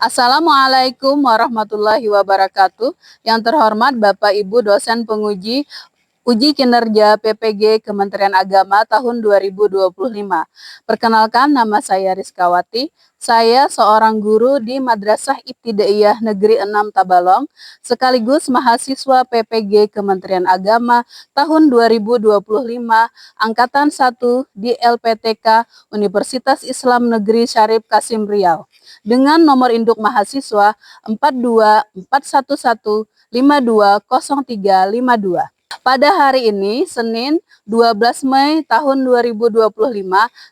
Assalamualaikum warahmatullahi wabarakatuh. Yang terhormat Bapak Ibu dosen penguji uji kinerja PPG Kementerian Agama tahun 2025. Perkenalkan, nama saya Rizkawati. Saya seorang guru di Madrasah Ibtidaiyah Negeri 6 Tabalong, sekaligus mahasiswa PPG Kementerian Agama tahun 2025, Angkatan 1 di LPTK Universitas Islam Negeri Syarif Kasim Riau, dengan nomor induk mahasiswa 42411520352. Pada hari ini, Senin 12 Mei tahun 2025,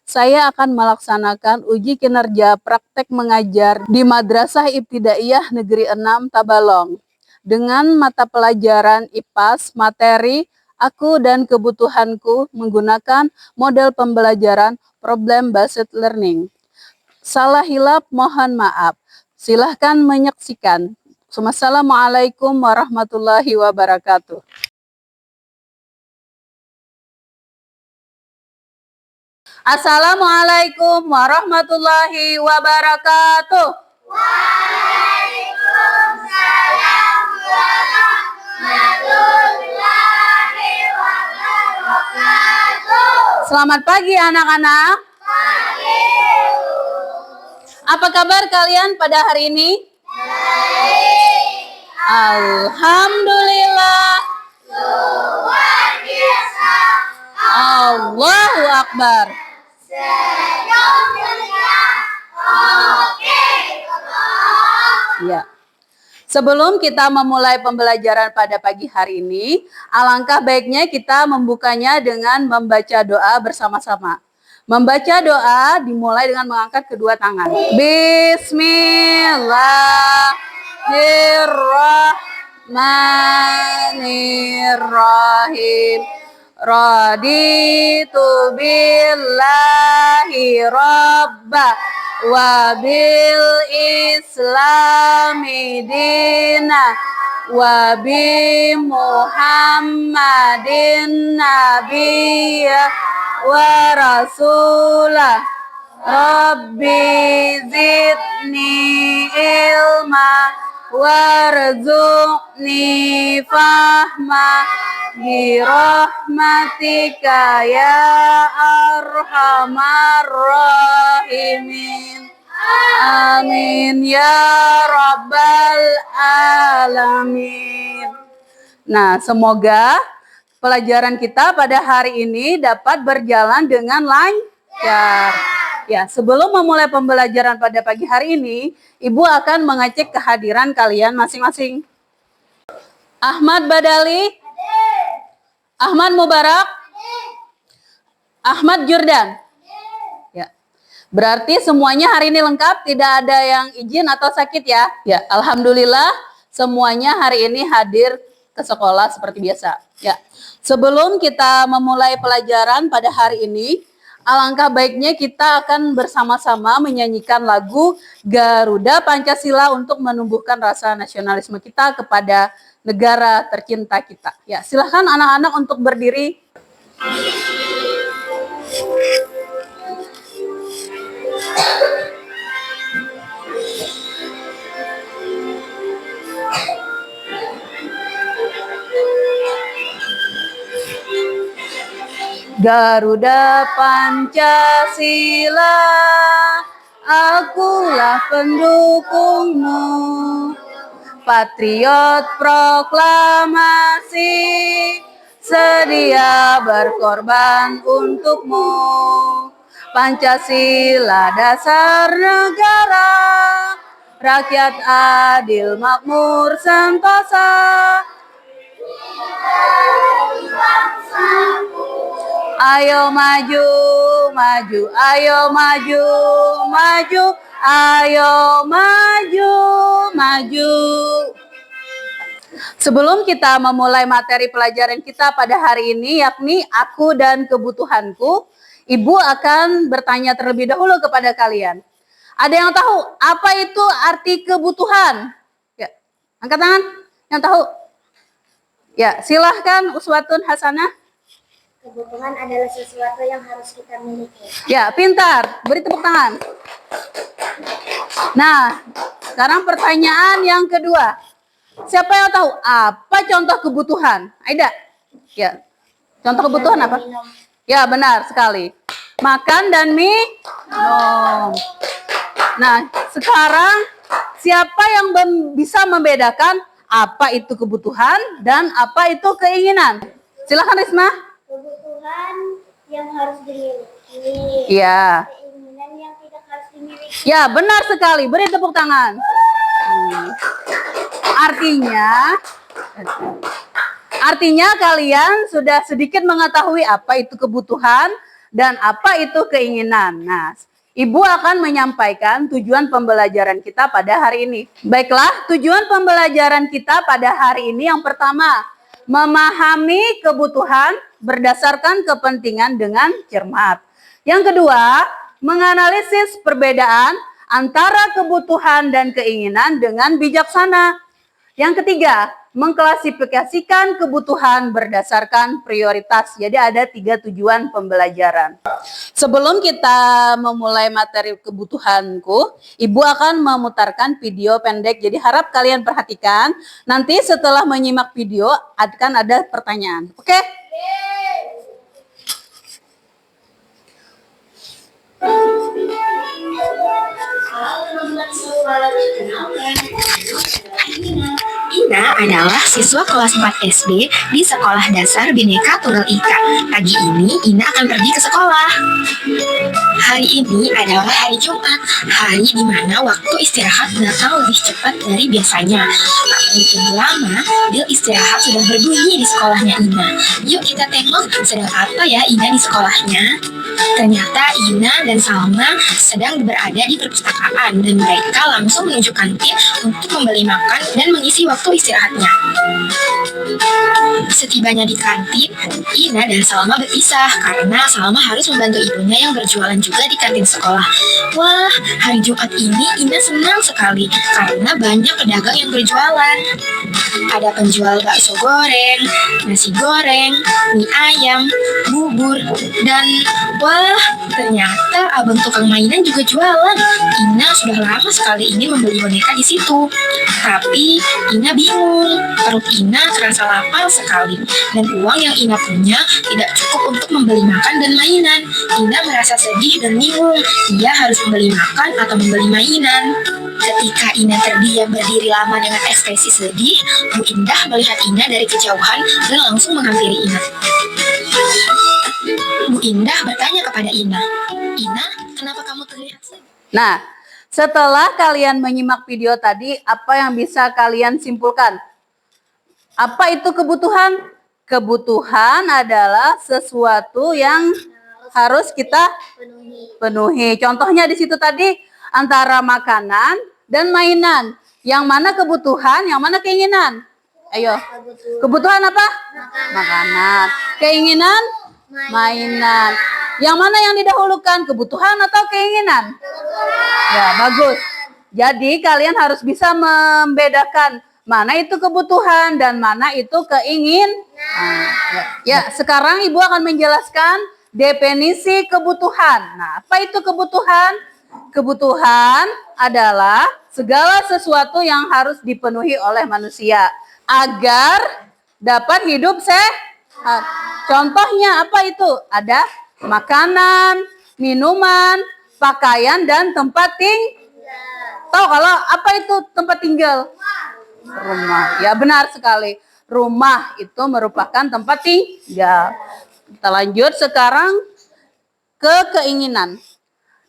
saya akan melaksanakan uji kinerja praktek mengajar di Madrasah Ibtidaiyah Negeri 6 Tabalong dengan mata pelajaran IPAS materi Aku dan Kebutuhanku menggunakan model pembelajaran Problem Based Learning. Salah hilap mohon maaf. Silahkan menyaksikan. Wassalamualaikum warahmatullahi wabarakatuh. Assalamualaikum warahmatullahi wabarakatuh. Waalaikumsalam warahmatullahi wabarakatuh. Selamat pagi anak-anak. Pagi. Apa kabar kalian pada hari ini? Baik. Alhamdulillah. Luar biasa. Allahu Akbar. Senyum ceria. Oke. Ya. Sebelum kita memulai pembelajaran pada pagi hari ini, alangkah baiknya kita membukanya dengan membaca doa bersama-sama. Membaca doa dimulai dengan mengangkat kedua tangan. Bismillahirrahmanirrahim. Raditu billahi rabba wa bil islami dina wa bi muhammadin nabiyya wa rasulah. Rabbi zidni ilma warzuqni fahma birahmatika ya arhamar rahimin. Amin ya rabbal alamin. Nah, semoga pelajaran kita pada hari ini dapat berjalan dengan lancar. Ya, sebelum memulai pembelajaran pada pagi hari ini, Ibu akan mengecek kehadiran kalian masing-masing. Ahmad Badali, Ahmad Mubarak, Ahmad Jordan. Ya. Berarti semuanya hari ini lengkap, tidak ada yang izin atau sakit ya. Ya, alhamdulillah semuanya hari ini hadir ke sekolah seperti biasa. Ya. Sebelum kita memulai pelajaran pada hari ini, alangkah baiknya kita akan bersama-sama menyanyikan lagu Garuda Pancasila untuk menumbuhkan rasa nasionalisme kita kepada negara tercinta kita. Ya, silahkan anak-anak untuk berdiri. Garuda Pancasila, akulah pendukungmu. Patriot proklamasi, sedia berkorban untukmu. Pancasila dasar negara, rakyat adil makmur sentosa. Ayo maju, maju, ayo maju, maju, ayo maju, maju. Sebelum kita memulai materi pelajaran kita pada hari ini, yakni Aku dan Kebutuhanku, Ibu akan bertanya terlebih dahulu kepada kalian. Ada yang tahu apa itu arti kebutuhan? Ya, angkat tangan. Yang tahu? Ya, silahkan Uswatun Hasanah. Kebutuhan adalah sesuatu yang harus kita miliki. Ya, pintar. Beri tepuk tangan. Nah, sekarang pertanyaan yang kedua. Siapa yang tahu apa contoh kebutuhan? Aida. Ya. Contoh kebutuhan apa? Ya, benar sekali. Makan dan minum. Nah, sekarang siapa yang bisa membedakan apa itu kebutuhan dan apa itu keinginan? Silakan Risma. Kebutuhan yang harus dimiliki. Iya. Keinginan yang tidak harus dimiliki. Ya, benar sekali. Beri tepuk tangan. Artinya kalian sudah sedikit mengetahui apa itu kebutuhan dan apa itu keinginan. Nah, Ibu akan menyampaikan tujuan pembelajaran kita pada hari ini. Baiklah, tujuan pembelajaran kita pada hari ini yang pertama, memahami kebutuhan berdasarkan kepentingan dengan cermat. Yang kedua, menganalisis perbedaan antara kebutuhan dan keinginan dengan bijaksana. Yang ketiga, mengklasifikasikan kebutuhan berdasarkan prioritas. Jadi ada 3 tujuan pembelajaran. Sebelum kita memulai materi kebutuhanku, Ibu akan memutarkan video pendek. Jadi harap kalian perhatikan. Nanti setelah menyimak video akan ada pertanyaan. Oke? Ina adalah siswa kelas 4 SD di Sekolah Dasar Bhinneka Tunggal Ika. Pagi ini Ina akan pergi ke sekolah. Hari ini adalah hari Jumat, hari di mana waktu istirahat datang lebih cepat dari biasanya. Tak perlu lama, bel istirahat sudah berbunyi di sekolahnya Ina. Yuk kita tengok sedang apa ya Ina di sekolahnya. Ternyata Ina dan Salma sedang berada di perpustakaan dan mereka langsung menuju kantin untuk membeli makan dan mengisi waktu istirahatnya. Setibanya di kantin, Ina dan Salma berpisah karena Salma harus membantu ibunya yang berjualan juga di kantin sekolah. Wah, hari Jumat ini Ina senang sekali karena banyak pedagang yang berjualan. Ada penjual bakso goreng, nasi goreng, mie ayam, bubur, dan wah, ternyata abang tukang mainan juga jualan. Ina sudah lama sekali ingin membeli boneka di situ. Tapi Ina bingung, perut Ina terasa lapar sekali. Dan uang yang Ina punya tidak cukup untuk membeli makan dan mainan. Ina merasa sedih dan bingung, ia harus membeli makan atau membeli mainan. Ketika Ina terdiam berdiri lama dengan ekspresi sedih, Bu Indah melihat Ina dari kejauhan dan langsung menghampiri Ina. Bu Indah bertanya kepada Ina, "Ina, kenapa kamu terlihat sedih?" Nah, setelah kalian menyimak video tadi, apa yang bisa kalian simpulkan? Apa itu kebutuhan? Kebutuhan adalah sesuatu yang harus kita penuhi. Contohnya di situ tadi antara makanan dan mainan. Yang mana kebutuhan, yang mana keinginan? Ayo. Kebutuhan apa? Makanan. Keinginan? Mainan. Yang mana yang didahulukan? Kebutuhan atau keinginan? Ya, bagus. Jadi kalian harus bisa membedakan mana itu kebutuhan dan mana itu keinginan. Ya, sekarang Ibu akan menjelaskan definisi kebutuhan. Nah, apa itu kebutuhan? Kebutuhan adalah segala sesuatu yang harus dipenuhi oleh manusia agar dapat hidup sehat. Contohnya apa itu? Ada makanan, minuman, pakaian, dan tempat tinggal. Tahu kalau apa itu tempat tinggal? Rumah. Ya, benar sekali. Rumah itu merupakan tempat tinggal. Kita lanjut sekarang ke keinginan.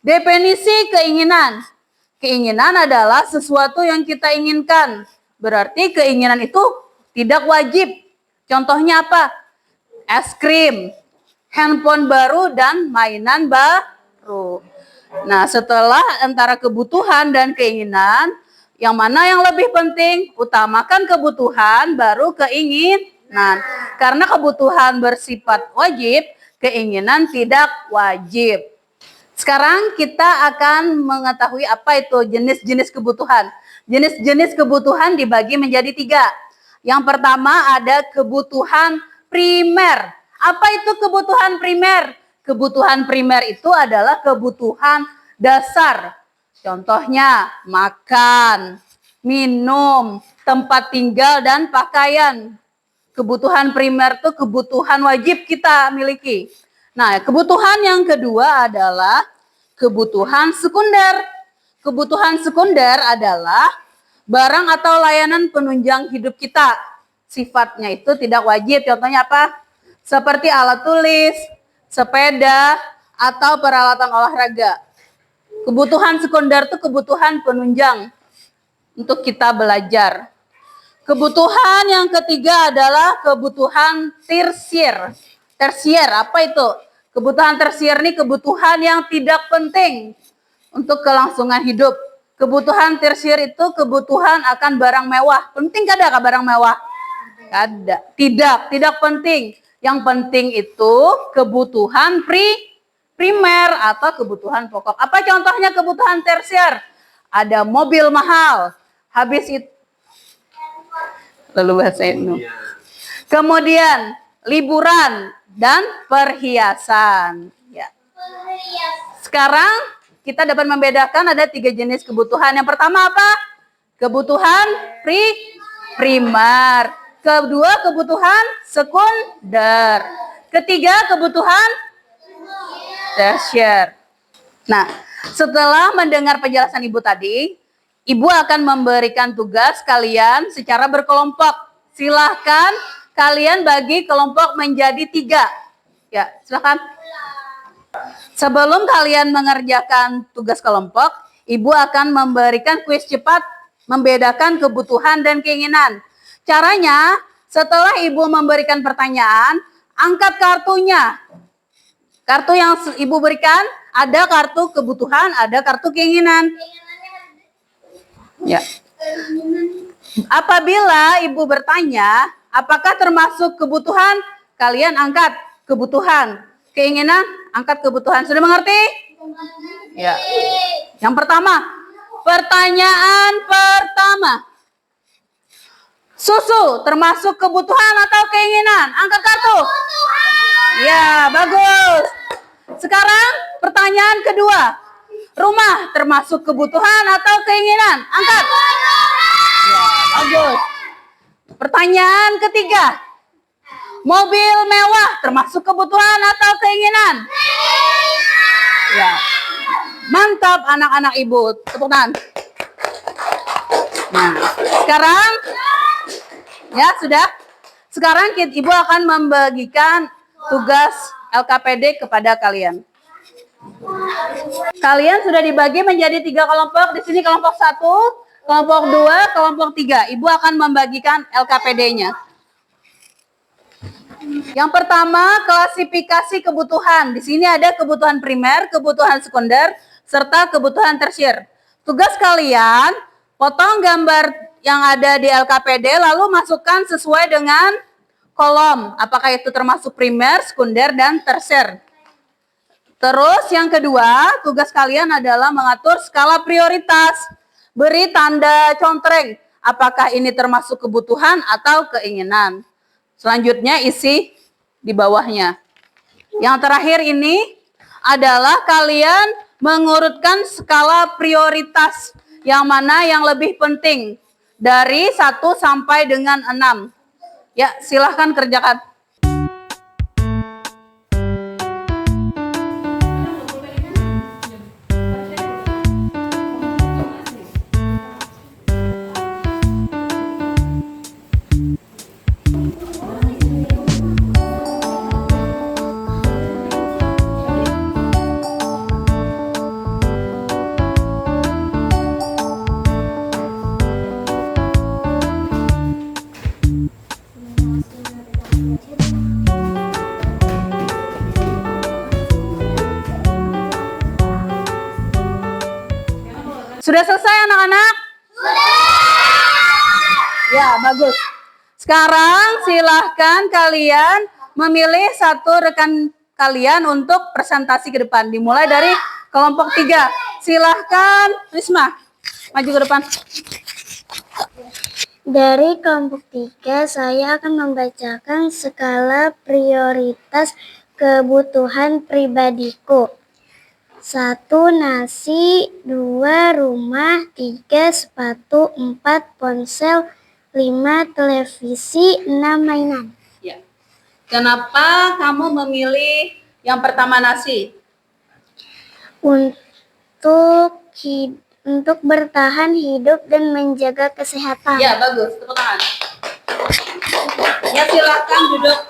Definisi keinginan. Keinginan adalah sesuatu yang kita inginkan. Berarti keinginan itu tidak wajib. Contohnya apa? Es krim, handphone baru, dan mainan baru. Nah, setelah antara kebutuhan dan keinginan, yang mana yang lebih penting? Utamakan kebutuhan, baru keinginan. Karena kebutuhan bersifat wajib, keinginan tidak wajib. Sekarang kita akan mengetahui apa itu jenis-jenis kebutuhan. Jenis-jenis kebutuhan dibagi menjadi 3. Yang pertama ada kebutuhan primer. Apa itu kebutuhan primer? Kebutuhan primer itu adalah kebutuhan dasar Contohnya makan, minum, tempat tinggal, dan pakaian. Kebutuhan primer itu kebutuhan wajib kita miliki. Nah, kebutuhan yang kedua adalah kebutuhan sekunder. Kebutuhan sekunder adalah barang atau layanan penunjang hidup kita. Sifatnya itu tidak wajib. Contohnya apa? Seperti alat tulis, sepeda, atau peralatan olahraga. Kebutuhan sekunder itu kebutuhan penunjang untuk kita belajar. Kebutuhan yang ketiga adalah kebutuhan tersier. Tersier, apa itu? Kebutuhan tersier ini kebutuhan yang tidak penting untuk kelangsungan hidup. Kebutuhan tersier itu kebutuhan akan barang mewah. Penting kada barang mewah? Kada. Tidak penting. Yang penting itu kebutuhan primer atau kebutuhan pokok. Apa contohnya kebutuhan tersier? Ada mobil mahal, habis itu lalu bahasa Indo. Kemudian liburan dan perhiasan. Ya. Sekarang kita dapat membedakan ada 3 jenis kebutuhan. Yang pertama apa? Kebutuhan primer. Kedua kebutuhan sekunder. Ketiga kebutuhan tersier. Nah, setelah mendengar penjelasan Ibu tadi, Ibu akan memberikan tugas kalian secara berkelompok. Silahkan kalian bagi kelompok menjadi 3. Ya, silahkan. Sebelum kalian mengerjakan tugas kelompok, Ibu akan memberikan kuis cepat membedakan kebutuhan dan keinginan. Caranya, setelah Ibu memberikan pertanyaan, angkat kartunya. Kartu yang Ibu berikan, ada kartu kebutuhan, ada kartu keinginan. Ya. Apabila Ibu bertanya, apakah termasuk kebutuhan, kalian angkat kebutuhan. Keinginan, angkat kebutuhan. Sudah mengerti? Ya. Yang pertama, pertanyaan pertama. Susu termasuk kebutuhan atau keinginan? Angkat kartu. Ya, bagus. Sekarang pertanyaan kedua. Rumah termasuk kebutuhan atau keinginan? Angkat. Ya, bagus. Pertanyaan ketiga. Mobil mewah termasuk kebutuhan atau keinginan? Ya. Mantap anak-anak Ibu. Tepuk tangan. Nah, sekarang ya sudah. Sekarang Ibu akan membagikan tugas LKPD kepada kalian. Kalian sudah dibagi menjadi 3 kelompok. Di sini kelompok 1, kelompok 2, kelompok 3. Ibu akan membagikan LKPD-nya. Yang pertama, klasifikasi kebutuhan. Di sini ada kebutuhan primer, kebutuhan sekunder, serta kebutuhan tersier. Tugas kalian, potong gambar yang ada di LKPD, lalu masukkan sesuai dengan kolom. Apakah itu termasuk primer, sekunder, dan tersier. Terus yang kedua, tugas kalian adalah mengatur skala prioritas. Beri tanda contreng. Apakah ini termasuk kebutuhan atau keinginan. Selanjutnya isi di bawahnya. Yang terakhir ini adalah kalian mengurutkan skala prioritas. Yang mana yang lebih penting. Dari 1 sampai dengan 6. Ya, silahkan kerjakan. Sudah selesai anak-anak? Sudah. Ya, bagus. Sekarang silahkan kalian memilih satu rekan kalian untuk presentasi ke depan. Dimulai dari kelompok 3. Silahkan Risma, maju ke depan. Dari kelompok 3, saya akan membacakan skala prioritas kebutuhan pribadiku. 1 nasi, 2 rumah, 3 sepatu, 4 ponsel, 5 televisi, 6 mainan. Ya. Kenapa kamu memilih yang pertama nasi? Untuk bertahan hidup dan menjaga kesehatan. Ya, bagus. Tepuk tangan. Ya, silakan duduk.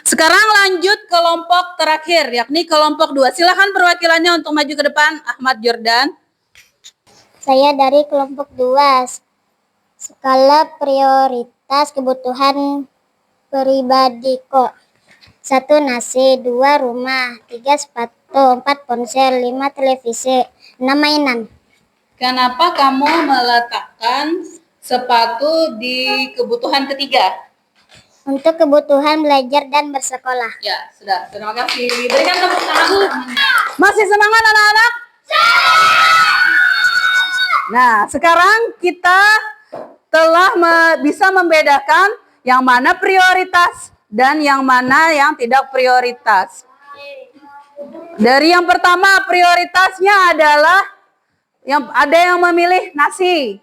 Sekarang lanjut kelompok terakhir, yakni kelompok 2. Silakan perwakilannya untuk maju ke depan. Ahmad Jordan. Saya dari kelompok 2. Skala prioritas kebutuhan pribadi. 1 nasi, 2 rumah, 3 sepatu, 4 ponsel, 5 televisi, 6 mainan. Kenapa kamu meletakkan sepatu di kebutuhan ketiga? Untuk kebutuhan belajar dan bersekolah. Ya, sudah. Terima kasih. Berikan tepuk tangan. Masih semangat anak-anak? Nah, sekarang kita telah bisa membedakan yang mana prioritas dan yang mana yang tidak prioritas. Dari yang pertama, prioritasnya adalah ada yang memilih nasi.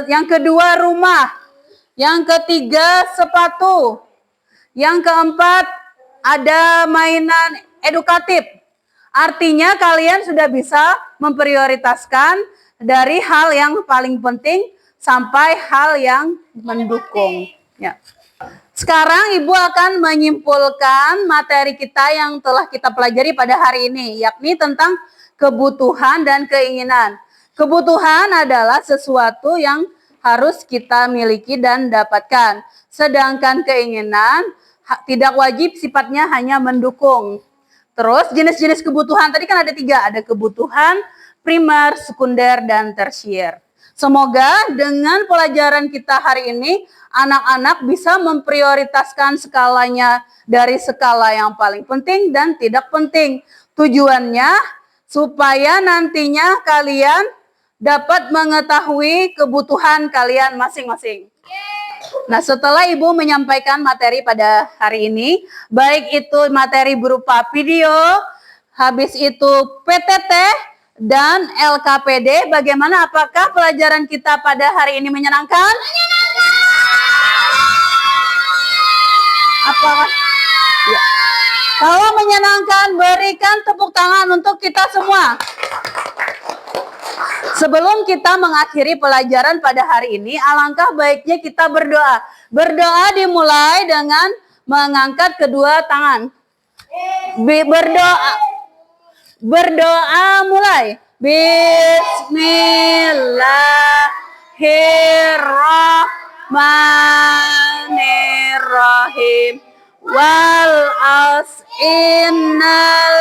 Yang kedua, rumah. Yang ketiga, sepatu. Yang keempat, ada mainan edukatif. Artinya kalian sudah bisa memprioritaskan dari hal yang paling penting sampai hal yang mendukung. Ya. Sekarang Ibu akan menyimpulkan materi kita yang telah kita pelajari pada hari ini, yakni tentang kebutuhan dan keinginan. Kebutuhan adalah sesuatu yang harus kita miliki dan dapatkan. Sedangkan keinginan tidak wajib, sifatnya hanya mendukung. Terus jenis-jenis kebutuhan tadi kan ada 3. Ada kebutuhan primer, sekunder, dan tersier. Semoga dengan pelajaran kita hari ini, anak-anak bisa memprioritaskan skalanya dari skala yang paling penting dan tidak penting. Tujuannya supaya nantinya kalian dapat mengetahui kebutuhan kalian masing-masing. Nah, setelah Ibu menyampaikan materi pada hari ini, baik itu materi berupa video, habis itu PTT, dan LKPD, bagaimana? Apakah pelajaran kita pada hari ini menyenangkan? Apakah? Ya. Kalau menyenangkan, berikan tepuk tangan untuk kita semua. Sebelum kita mengakhiri pelajaran pada hari ini, alangkah baiknya kita berdoa. Berdoa dimulai dengan mengangkat kedua tangan. Berdoa mulai. Bismillahirrahmanirrahim. Wal as innal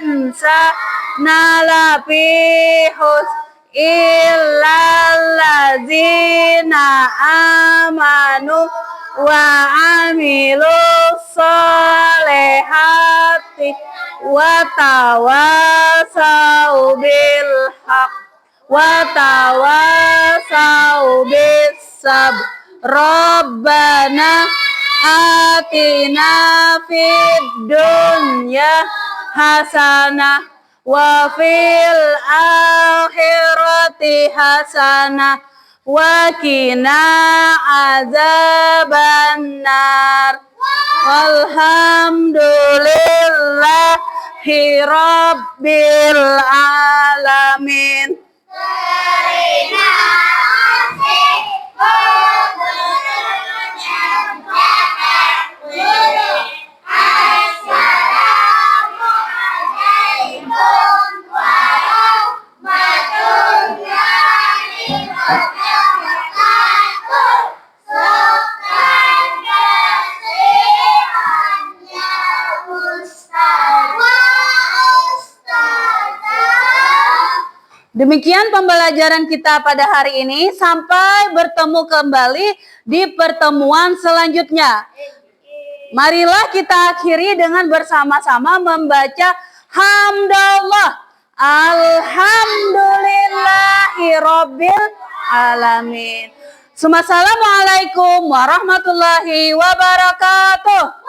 insana lafi khusr illallazina amanu wa amilus solehati wa tawasau bil haq wa tawasau bis sabr. Rabbana atina fid dunya hasanah wa fil akhirati hasanah wa qina azabannar. Walhamdulillahi rabbil alamin. Demikian pembelajaran kita pada hari ini. Sampai bertemu kembali di pertemuan selanjutnya. Marilah kita akhiri dengan bersama-sama membaca hamdallah. Alhamdulillahirabbil alamin. Assalamualaikum warahmatullahi wabarakatuh.